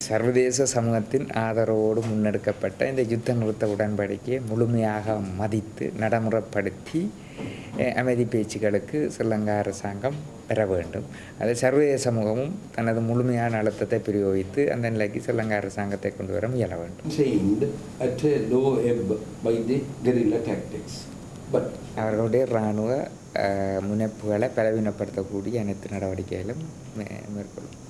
சர்வதேச சமூகத்தின் ஆதரவோடு முன்னெடுக்கப்பட்ட இந்த யுத்த நிறுத்த உடன்படிக்கையை முழுமையாக மதித்து நடைமுறைப்படுத்தி அமைதி பேச்சுக்களுக்கு ஸ்ரீலங்கா அரசாங்கம் பெற வேண்டும். அது சர்வதேச சமூகமும் தனது முழுமையான அழுத்தத்தை பிரயோகித்து அந்த நிலைக்கு ஸ்ரீலங்கா அரசாங்கத்தை கொண்டு வர முயல வேண்டும். அவர்களுடைய இராணுவ முனைப்புகளை பலவீனப்படுத்தக்கூடிய அனைத்து நடவடிக்கைகளும் மேற்கொள்ளும்.